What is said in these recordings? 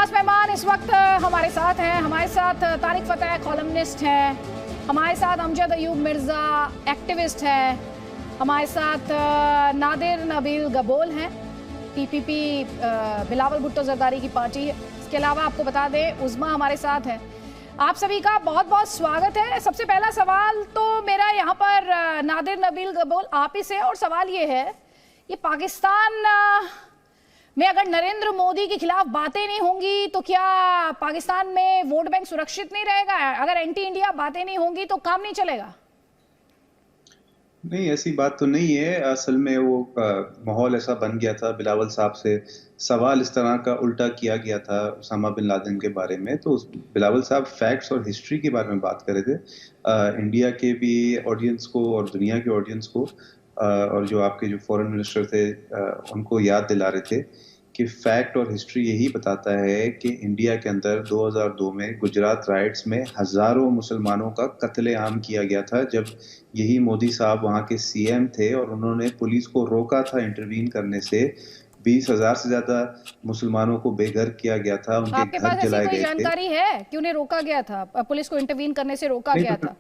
खास मेहमान इस वक्त हमारे साथ हैं। हमारे साथ तारिक फतेह कॉलमनिस्ट हैं, हमारे साथ अमजद अयूब मिर्ज़ा एक्टिविस्ट है, हमारे साथ नादिर नबील गबोल हैं, टीपीपी बिलावल भुट्टो जरदारी की पार्टी है। इसके अलावा आपको बता दें उज़्मा हमारे साथ है। आप सभी का बहुत बहुत स्वागत है। सबसे पहला सवाल तो मेरा यहाँ पर नादिर नबील गबोल आप ही से, और सवाल ये है, ये पाकिस्तान में अगर नरेंद्र मोदी के खिलाफ बातें नहीं होंगी तो क्या पाकिस्तान में वोट बैंक सुरक्षित नहीं रहेगा? अगर एंटी इंडिया बातें नहीं होंगी तो काम नहीं चलेगा? नहीं, ऐसी बात तो नहीं है। असल में वो माहौल ऐसा बन गया था, बिलावल साहब से सवाल इस तरह का उल्टा किया गया था उसामा बिन लादेन के बारे में, तो बिलावल साहब फैक्ट्स और हिस्ट्री के बारे में बात कर रहे थे इंडिया के भी ऑडियंस को और दुनिया के ऑडियंस को, और जो आपके जो फॉरेन मिनिस्टर थे उनको याद दिला रहे थे कि फैक्ट और हिस्ट्री यही बताता है कि इंडिया के अंदर 2002 में गुजरात राइट्स में हजारों मुसलमानों का कत्लेआम किया गया था, जब यही मोदी साहब वहां के सीएम थे और उन्होंने पुलिस को रोका था इंटरवीन करने से। 20,000 से ज्यादा मुसलमानों को बेघर किया गया था, उनके घर जलाए गए थे। जानकारी है कि उन्हें रोका गया था, पुलिस को इंटरवीन करने से रोका गया था?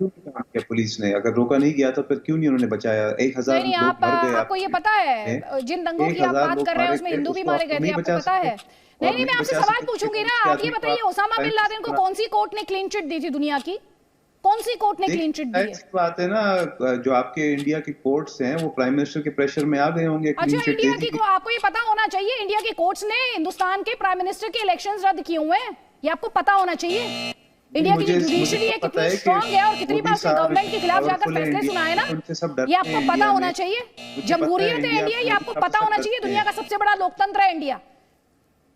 पुलिस ने अगर रोका नहीं गया तो फिर क्यों नहीं उन्होंने बचाया? 1,000 लोग मर गए। आपको ये पता है जिन दंगों की आप बात कर रहे हैं उसमें हिंदू भी मारे गए थे, आपको पता है? नहीं, मैं आपसे सवाल पूछूंगी ना। आप ये बताइए, ओसामा बिन लादेन को कौन सी कोर्ट ने क्लीन चिट दी थी दुनिया की? कौन सी कोर्ट ने क्लीन चिट दी है? बात है ना, जो आपके इंडिया की कोर्ट्स हैं वो प्राइम मिनिस्टर के प्रेशर में आ गए होंगे। अच्छा, इंडिया की आपको ये पता होना चाहिए, इंडिया की कोर्ट्स ने हिंदुस्तान के प्राइम मिनिस्टर के इलेक्शंस रद्द किए हुए हैं, ये आपको पता होना चाहिए। इंडिया की जो जुडिशरी है कितनी स्ट्रांग है और कितनी बार गवर्नमेंट के खिलाफ जाकर फैसले सुनाए ना, ये आपको पता होना चाहिए। जमहूरियत है इंडिया, ये आपको पता होना चाहिए। दुनिया का सबसे बड़ा लोकतंत्र है इंडिया।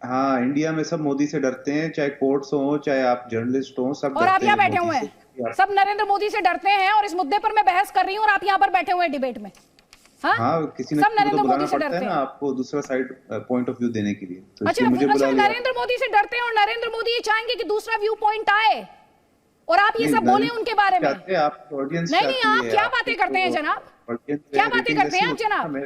हाँ, इंडिया में सब मोदी से डरते हैं, चाहे कोर्ट्स हो चाहे आप जर्नलिस्ट हो, सब। और आप यहाँ बैठे हुए हैं, सब नरेंद्र मोदी से डरते हैं, और इस मुद्दे पर मैं बहस कर रही हूँ और आप यहाँ पर बैठे हुए हैं डिबेट में। हाँ, किसी ने सब नरेंद्र मोदी से डरते हैं ना आपको दूसरा साइड पॉइंट ऑफ व्यू देने के लिए। तो अच्छा, नरेंद्र मोदी से डरते हैं और नरेंद्र मोदी ये चाहेंगे कि दूसरा व्यू पॉइंट आए, और आप ये सब बोले उनके बारे में। आप ऑडियंस नहीं, आप क्या बातें करते हैं जनाब? क्या बातें करते हैं आप जनाब?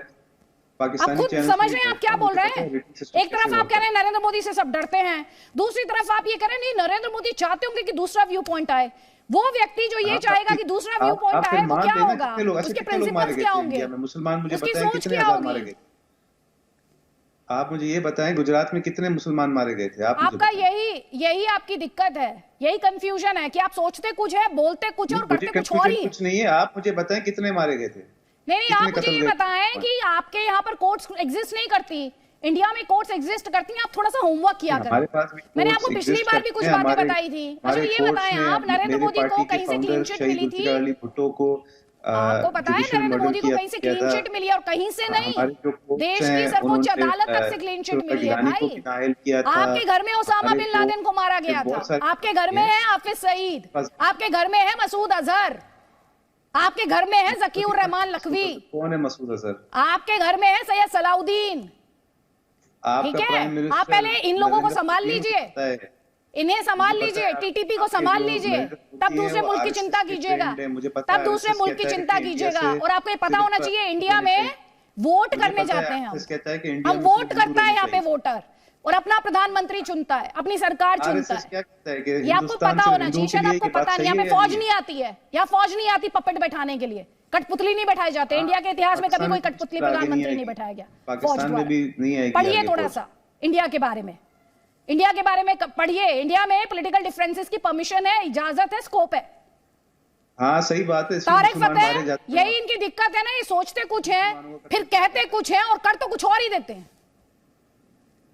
आप खुद समझ रहे हैं आप क्या बोल रहे हैं? एक तरफ आप कह रहे हैं नरेंद्र मोदी से सब डरते हैं, दूसरी तरफ आप ये कह रहे हैं नहीं, नरेंद्र मोदी चाहते होंगे कि दूसरा व्यू पॉइंट आए। वो व्यक्ति जो ये चाहेगा कि दूसरा व्यू पॉइंट आए, वो क्या होगा? उसके प्रिंसिपल्स क्या होंगे? मुसलमान मुझे उसकी बताएं सोच कितने क्या हजार होगी? मारे गए? आप मुझे ये बताएं गुजरात में कितने मुसलमान मारे गए थे? आपका यही आपकी दिक्कत है, यही कंफ्यूजन है कि आप सोचते कुछ है, बोलते कुछ और करते कुछ और ही। कुछ नहीं है, आप मुझे बताएं कितने मारे गए थे? नहीं, आप मुझे ये बताएं कि आपके यहाँ पर कोर्ट्स एग्जिस्ट नहीं करती, इंडिया में कोर्ट्स एग्जिस्ट करती हैं। आप थोड़ा सा होमवर्क किया करें। मैंने आपको पिछली बार भी कुछ बातें बताई थी। अच्छा, ये बताएं आप, नरेंद्र मोदी को कहीं से क्लीन चिट मिली थी? भुट्टो को आपको पता है नरेंद्र मोदी को कहीं से क्लीन चिट मिली, और कहीं से नहीं, देश की सर्वोच्च अदालत तक से क्लीन चिट मिली है भाई। आपके घर में ओसामा बिन लादेन को मारा गया था, आपके घर में है हाफिज सईद, आपके घर में है मसूद अजहर, आपके घर में है ज़कीउर रहमान लखवी। कौन है मसूद अजहर? आपके घर में है सैयद सलाउद्दीन। ठीक है, आप पहले इन लोगों को संभाल लीजिए, इन्हें संभाल लीजिए, टीटीपी को संभाल लीजिए, तब दूसरे मुल्क की चिंता कीजिएगा, तब दूसरे मुल्क की चिंता कीजिएगा। और आपको ये पता होना चाहिए, इंडिया में वोट करने जाते हैं हम वोट करता है यहाँ पे वोटर, और अपना प्रधानमंत्री चुनता है, अपनी सरकार चुनता है। ये आपको पता होना चाहिए, शायद आपको पता नहीं। यहाँ पे फौज नहीं आती है, यहाँ फौज नहीं आती पपेट बैठाने के लिए, कठपुतली नहीं बैठाए जाते। इंडिया के इतिहास में कभी कोई कठपुतली प्रधानमंत्री नहीं बैठाया गया फौज द्वारा। पढ़िए थोड़ा सा इंडिया के बारे में, इंडिया के बारे में पढ़िए। इंडिया में पॉलिटिकल डिफरेंसेस की परमिशन है, इजाजत है, स्कोप है। हाँ, सही बात है। तारिक फतेह, यही इनकी दिक्कत है ना, ये सोचते कुछ है फिर कहते कुछ है और कर तो कुछ और ही देते हैं।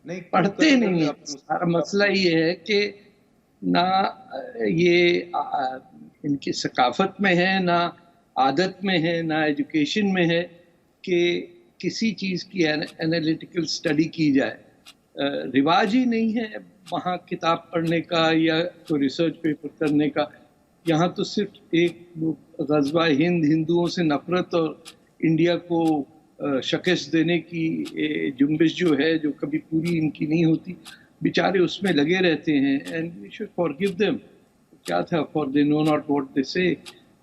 नहीं, पढ़ते नहीं है। सारा मसला ये है कि ना ये इनकी सकाफत में है, ना आदत में है, ना एजुकेशन में है कि किसी चीज़ की एनालिटिकल स्टडी की जाए। रिवाज ही नहीं है वहाँ किताब पढ़ने का या कोई रिसर्च पेपर करने का। यहाँ तो सिर्फ एक ग़ज़वा हिंद, हिंदुओं से नफरत और इंडिया को शिकस्त देने की जुम्बिश जो है, जो कभी पूरी इनकी नहीं होती, बेचारे उसमें लगे रहते हैं। And we should forgive them. क्या था, for they know not what they say.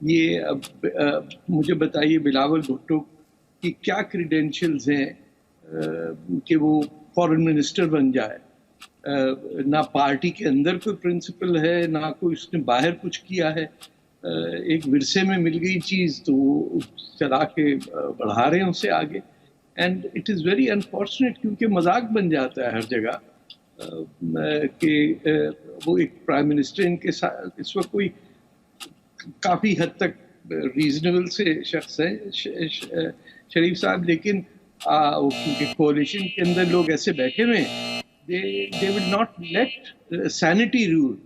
ये अब मुझे बताइए, बिलावल भुट्टो की क्या क्रीडेंशियल्स हैं कि वो फॉरेन मिनिस्टर बन जाए? ना पार्टी के अंदर कोई प्रिंसिपल है, ना कोई उसने बाहर कुछ किया है। एक विरसे में मिल गई चीज तो वो चला के बढ़ा रहे हैं उसे आगे, and it is very unfortunate, क्योंकि मजाक बन जाता है हर जगह कि वो एक प्राइम मिनिस्टर इनके साथ इस वक्त कोई काफ़ी हद तक रीजनेबल से शख्स है शरीफ साहब, लेकिन क्योंकि कोalition के अंदर लोग ऐसे बैठे हुए हैं, they will not let sanity rule.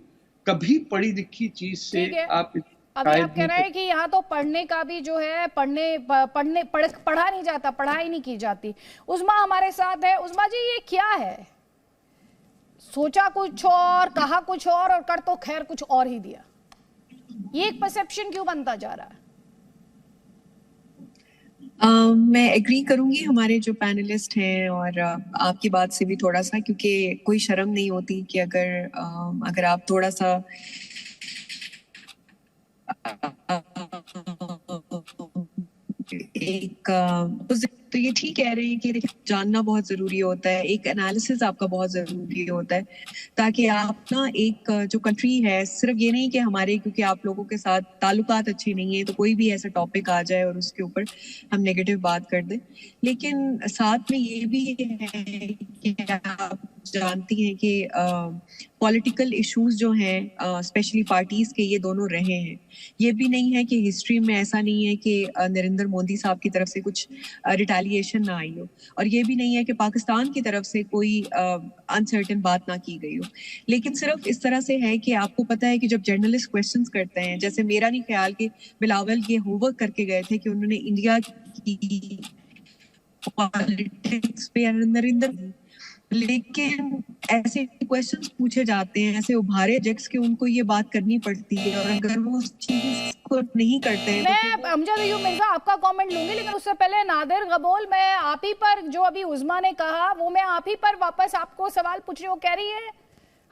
कभी पढ़ी लिखी चीज से आप अभी आप कह रहे हैं कि यहाँ तो पढ़ने का भी जो है पढ़ा नहीं जाता, पढ़ाई नहीं की जाती। उस्मा हमारे साथ है। उस्मा जी, ये क्या है? सोचा कुछ और, कहा कुछ और कर तो खैर कुछ और ही दिया। ये एक परसेप्शन क्यों बनता जा रहा है? मैं एग्री करूंगी हमारे जो पैनलिस्ट हैं और आपकी बात से भी थोड़ा सा, क्योंकि कोई शर्म नहीं होती कि अगर आप थोड़ा सा तो ये ठीक कह रहे हैं कि जानना बहुत जरूरी होता है, एक एनालिसिस आपका बहुत जरूरी होता है, ताकि आप ना एक जो कंट्री है, सिर्फ ये नहीं कि हमारे क्योंकि आप लोगों के साथ ताल्लुकात अच्छे नहीं है तो कोई भी ऐसा टॉपिक आ जाए और उसके ऊपर हम नेगेटिव बात कर दें, लेकिन साथ में ये भी है कि आप जानती हैं कि पॉलिटिकल इश्यूज जो हैं स्पेशली पार्टीज के, ये दोनों रहे हैं। ये भी नहीं है कि हिस्ट्री में ऐसा नहीं है कि नरेंद्र मोदी साहब की तरफ से कुछ रिटेलिएशन ना आई हो, और ये भी नहीं है कि पाकिस्तान की तरफ से कोई अनसर्टेन बात ना की गई हो, लेकिन सिर्फ इस तरह से है कि आपको पता है कि जब जर्नलिस्ट क्वेश्चंस करते हैं, जैसे मेरा नहीं ख्याल कि बिलावल ये होमवर्क करके गए थे कि उन्होंने इंडिया की पॉलिटिक्स पे नरेंद्र, लेकिन ऐसे क्वेश्चंस पूछे जाते हैं, ऐसे उभारे जेक्स के उनको ये बात करनी पड़ती है, और अगर वो उस चीज को नहीं करते हैं मैं अमजद अयूब मिर्जा आपका कमेंट लूंगी, लेकिन उससे पहले नादिर गबोल, मैं आप ही पर जो अभी उस्मा ने कहा वो मैं आप ही पर वापस आपको सवाल पूछ रही हूँ। कह रही है,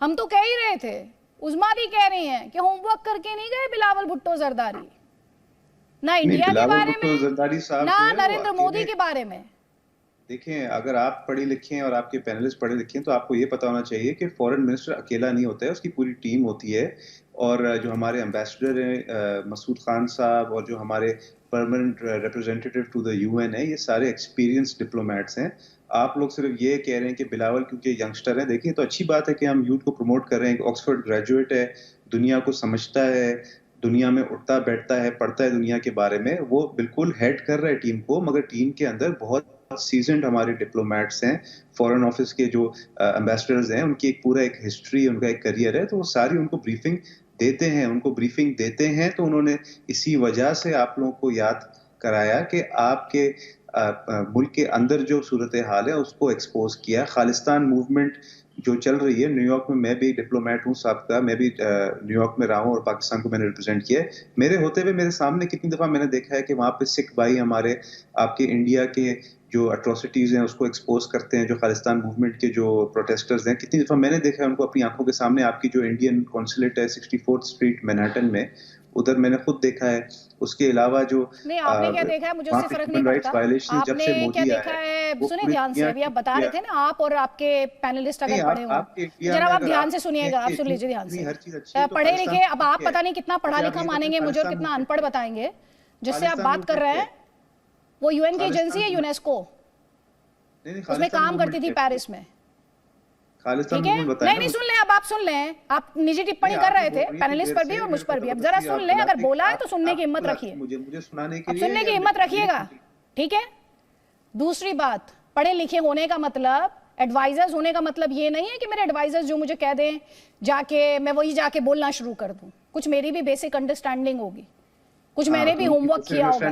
हम तो कह ही रहे थे, उस्मा भी कह रही हैं कि होमवर्क करके नहीं गए बिलावल भुट्टो जरदारी, ना इंडिया के बारे में ना नरेंद्र मोदी के बारे में। देखें, अगर आप पढ़े लिखे हैं और आपके पैनलिस्ट पढ़े लिखे हैं तो आपको ये पता होना चाहिए कि फॉरेन मिनिस्टर अकेला नहीं होता है, उसकी पूरी टीम होती है, और जो हमारे एम्बेसडर हैं मसूद खान साहब और जो हमारे permanent representative to the UN है, ये सारे एक्सपीरियंस डिप्लोमेट्स हैं। आप लोग सिर्फ ये कह रहे हैं कि बिलावल क्योंकि यंगस्टर है, देखिए तो अच्छी बात है कि हम यूथ को प्रमोट कर रहे हैं, ऑक्सफोर्ड ग्रेजुएट है, दुनिया को समझता है, दुनिया में उठता बैठता है, पढ़ता है दुनिया के बारे में, वो बिल्कुल हेड कर रहा है टीम को, मगर टीम के अंदर बहुत सीजन्ड हमारे डिप्लोमेट्स हैं, फॉरेन ऑफिस के जो एम्बेसडर्स हैं, उनकी पूरा एक हिस्ट्री, उनका एक करियर है, तो वो सारी उनको ब्रीफिंग देते हैं, तो उन्होंने इसी वजह से आप लोगों को याद कराया कि आपके मुल्क के अंदर जो सूरत हाल है उसको एक्सपोज किया। खालिस्तान मूवमेंट जो चल रही है, न्यूयॉर्क में मैं भी डिप्लोमेट हूँ साहब का, मैं भी न्यूयॉर्क में रहा हूँ और पाकिस्तान को मैंने रिप्रेजेंट किया है। मेरे होते हुए मेरे सामने कितनी दफ़ा मैंने देखा है कि वहाँ पे सिख भाई हमारे आपके इंडिया के जो अट्रोसिटीज़ हैं उसको एक्सपोज करते हैं, जो खालिस्तान मूवमेंट के जो प्रोटेस्टर्स हैं, कितनी दफ़ा मैंने देखा है उनको अपनी आंखों के सामने। आपकी जो इंडियन कॉन्सुलेट है 64th स्ट्रीट मैनहट्टन में, उधर मैंने खुद देखा है। उसके अलावा जो नहीं, आपने क्या देखा है मुझे उससे फर्क नहीं पड़ता। आपने क्या देखा है, सुनिए ध्यान से, अभी आप बता रहे थे ना, आप और आपके पैनलिस्ट अगर पढ़े हो, जरा आप ध्यान से सुनिएगा, आप सुन लीजिए ध्यान से। पढ़े लिखे, अब आप पता नहीं कितना पढ़ा लिखा मानेंगे मुझे और कितना अनपढ़ बताएंगे, जिससे आप बात कर रहे हैं वो यूएन की एजेंसी है यूनेस्को, उसमें काम करती थी पेरिस में, ठीक है? नहीं सुन ले, अब आप सुन लें, आप निजी टिप्पणी कर रहे थे पैनलिस्ट पर भी और मुझ पर भी, अब जरा सुन लें, अगर बोला है तो सुनने की हिम्मत रखिए, मुझे सुनाने के लिए सुनने की हिम्मत रखिएगा, ठीक है? दूसरी बात, पढ़े लिखे होने का मतलब, एडवाइजर्स होने का मतलब ये नहीं है कि मेरे एडवाइजर्स जो मुझे कह दें जाके मैं वही जाके बोलना शुरू कर दूं। कुछ मेरी भी बेसिक अंडरस्टैंडिंग होगी, कुछ मैंने भी होमवर्क किया होगा।